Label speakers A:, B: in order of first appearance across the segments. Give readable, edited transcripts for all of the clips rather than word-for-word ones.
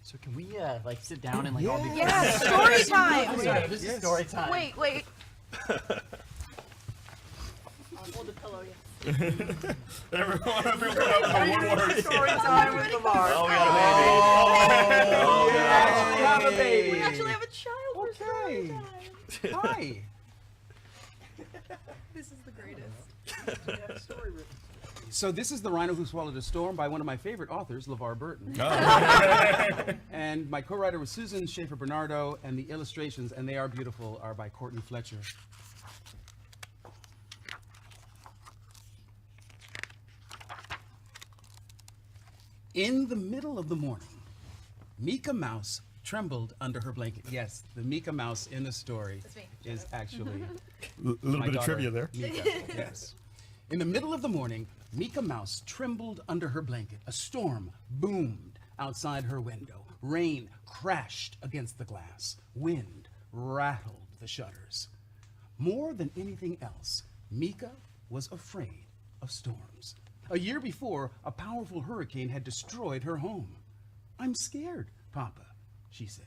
A: So can we like sit down and like all be
B: Story time.
A: This is story time.
B: Wait. I'll hold the pillow,
C: Everyone up the woodwork.
B: Story time with LeVar.
C: Oh, we got a baby.
D: Oh,
B: We
D: have a baby.
B: We actually have a child for story time.
D: Hi.
B: This is the greatest.
D: So this is The Rhino Who Swallowed a Storm by one of my favorite authors, LeVar Burton. And my co-writer was Susan Schaefer-Bernardo, and the illustrations, and they are beautiful, are by Courtney Fletcher. In the middle of the morning, Mika Mouse trembled under her blanket. Yes, the Mika Mouse in the story is actually
C: A little
D: my
C: bit of
D: daughter,
C: trivia there.
D: Mika, yes. In the middle of the morning, Mika Mouse trembled under her blanket. A storm boomed outside her window. Rain crashed against the glass. Wind rattled the shutters. More than anything else, Mika was afraid of storms. A year before, a powerful hurricane had destroyed her home. "I'm scared, Papa," she said.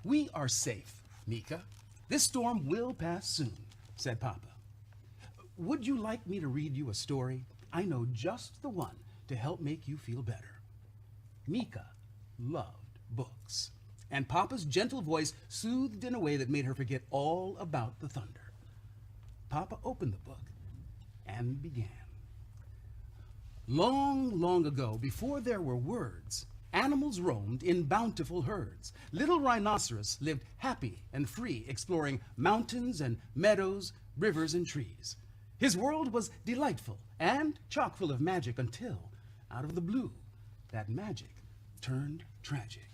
D: "We are safe, Mika. This storm will pass soon," said Papa. "Would you like me to read you a story? I know just the one to help make you feel better." Mika loved books, and Papa's gentle voice soothed in a way that made her forget all about the thunder. Papa opened the book and began. "Long, long ago, before there were words, animals roamed in bountiful herds. Little Rhinoceros lived happy and free, exploring mountains and meadows, rivers and trees. His world was delightful and chock full of magic until, out of the blue, that magic turned tragic.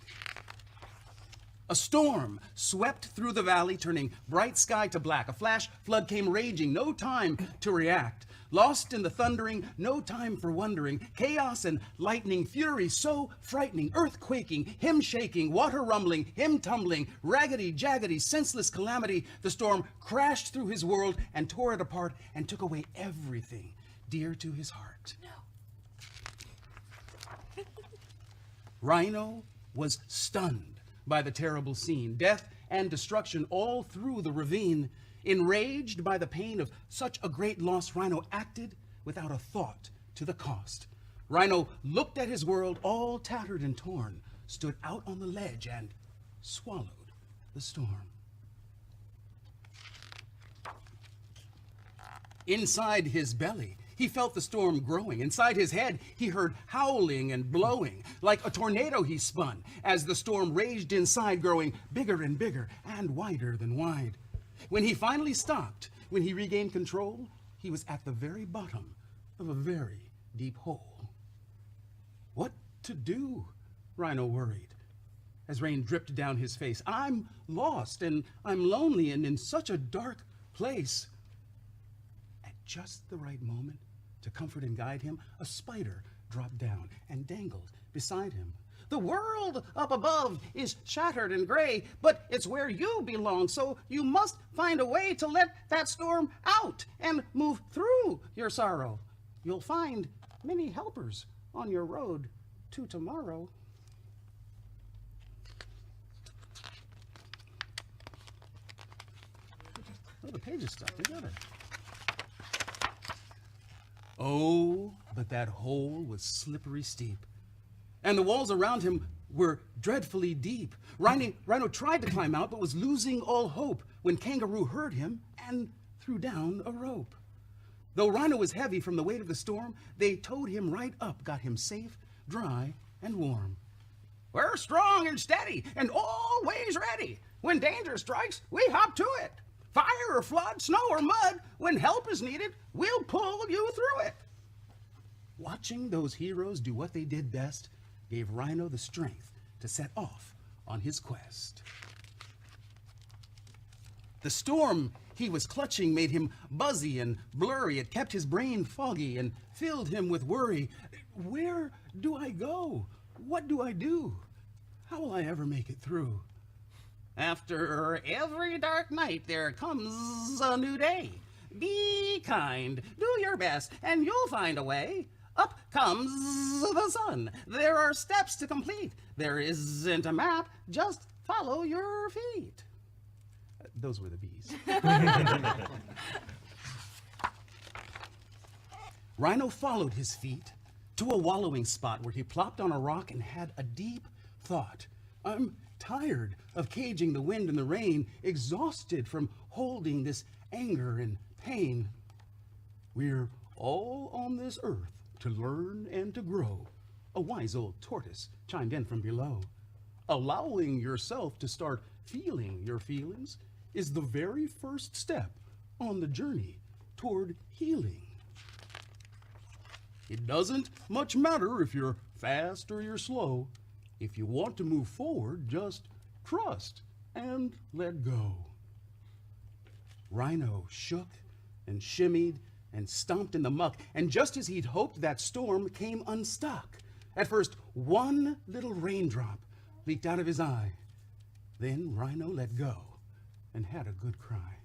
D: A storm swept through the valley, turning bright sky to black. A flash flood came raging, no time to react. Lost in the thundering, no time for wondering. Chaos and lightning, fury so frightening. Earth quaking, him shaking, water rumbling, him tumbling. Raggedy, jaggedy, senseless calamity. The storm crashed through his world and tore it apart and took away everything dear to his heart." Rhino was stunned by the terrible scene, death and destruction all through the ravine. Enraged by the pain of such a great loss, Rhino acted without a thought to the cost. Rhino looked at his world all tattered and torn, stood out on the ledge and swallowed the storm. Inside his belly, he felt the storm growing. Inside his head, he heard howling and blowing. Like a tornado he spun as the storm raged inside, growing bigger and bigger and wider than wide. When he finally stopped, when he regained control, he was at the very bottom of a very deep hole. What to do? Rhino worried as rain dripped down his face. "I'm lost and I'm lonely and in such a dark place." At just the right moment, to comfort and guide him, a spider dropped down and dangled beside him. "The world up above is shattered and gray, but it's where you belong, so you must find a way to let that storm out and move through your sorrow. You'll find many helpers on your road to tomorrow." Oh, the pages stuck together. Oh, but that hole was slippery steep, and the walls around him were dreadfully deep. Rhino tried to climb out, but was losing all hope when Kangaroo heard him and threw down a rope. Though Rhino was heavy from the weight of the storm, they towed him right up, got him safe, dry, and warm. "We're strong and steady and always ready. When danger strikes, we hop to it. Fire or flood, snow or mud, when help is needed, we'll pull you through it." Watching those heroes do what they did best gave Rhino the strength to set off on his quest. The storm he was clutching made him buzzy and blurry. It kept his brain foggy and filled him with worry. Where do I go? What do I do? How will I ever make it through? After every dark night, there comes a new day. Be kind, do your best, and you'll find a way. up comes the sun. There are steps to complete. There isn't a map, just follow your feet. Those were the bees. Rhino followed his feet to a wallowing spot where he plopped on a rock and had a deep thought. I'm tired of caging the wind and the rain, exhausted from holding this anger and pain. We're all on this earth to learn and to grow, a wise old tortoise chimed in from below. Allowing yourself to start feeling your feelings is the very first step on the journey toward healing. It doesn't much matter if you're fast or you're slow. If you want to move forward, just trust and let go. Rhino shook and shimmied and stomped in the muck, and just as he'd hoped, that storm came unstuck. At first, one little raindrop leaked out of his eye. Then Rhino let go and had a good cry.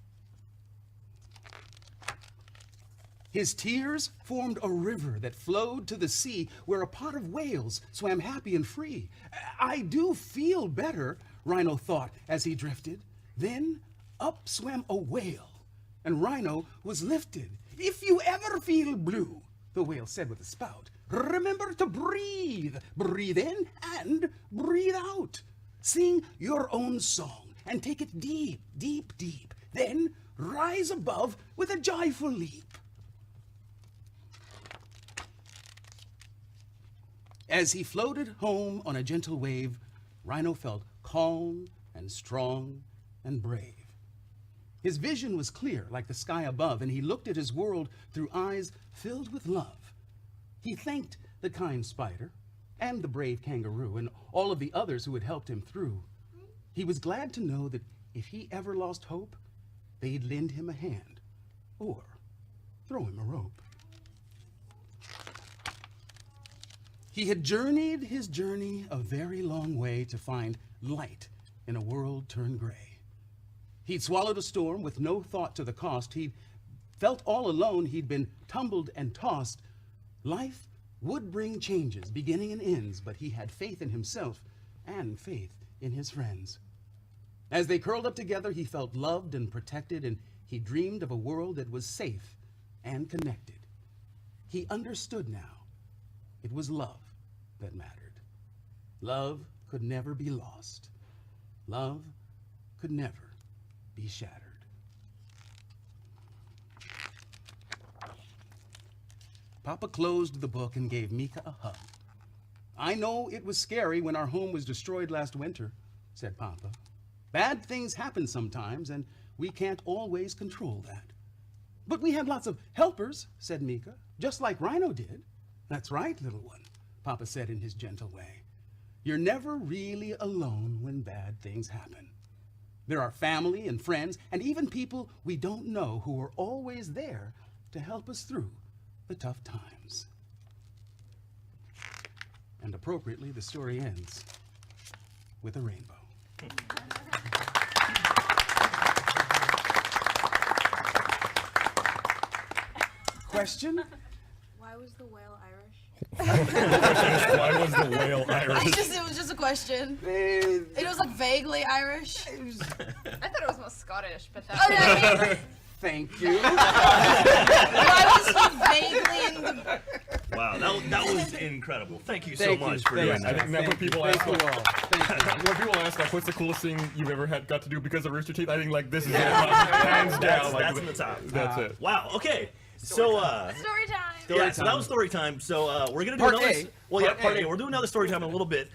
D: His tears formed a river that flowed to the sea, where a pot of whales swam happy and free. I do feel better, Rhino thought as he drifted. Then up swam a whale, and Rhino was lifted. If you ever feel blue, the whale said with a spout, remember to breathe. Breathe in and breathe out. Sing your own song and take it deep, deep, deep. Then rise above with a joyful leap. As he floated home on a gentle wave, Rhino felt calm and strong and brave. His vision was clear like the sky above, and he looked at his world through eyes filled with love. He thanked the kind spider and the brave kangaroo and all of the others who had helped him through. He was glad to know that if he ever lost hope, they'd lend him a hand or throw him a rope. He had journeyed his journey a very long way to find light in a world turned gray. He'd swallowed a storm with no thought to the cost. He'd felt all alone. He'd been tumbled and tossed. Life would bring changes, beginning and ends, but he had faith in himself and faith in his friends. As they curled up together, he felt loved and protected, and he dreamed of a world that was safe and connected. He understood now. It was love that mattered. Love could never be lost. Love could never be shattered. Papa closed the book and gave Mika a hug. I know it was scary when our home was destroyed last winter, said Papa. Bad things happen sometimes, and we can't always control that. But we had lots of helpers, said Mika, just like Rhino did. That's right, little one, Papa said in his gentle way. You're never really alone when bad things happen. There are family and friends and even people we don't know who are always there to help us through the tough times. And appropriately, the story ends with a rainbow. Question?
B: Why was the whale Irish?
C: Why was the whale Irish?
B: It was just a question. It was like vaguely Irish.
E: I thought it was more Scottish, but
B: Oh,
E: that
B: yeah, I mean,
D: Thank you.
B: why was he vaguely in the...
F: Wow, that was incredible. Thank you so
D: Thank you.
F: much for doing
C: I
F: that.
C: think when people
D: Thank
C: ask,
D: you all. Thank you.
C: when people ask like, what's the coolest thing you've ever got to do because of Rooster Teeth? I think like this is it, hands down.
F: That's in the top.
C: That's it.
F: Wow. Okay. So
B: Story time.
F: yeah, so that was story time. So we're gonna do
D: Part
F: another.
D: A.
F: Well, yeah,
D: Part
F: part
D: A.
F: A. We're doing another story time in a little bit.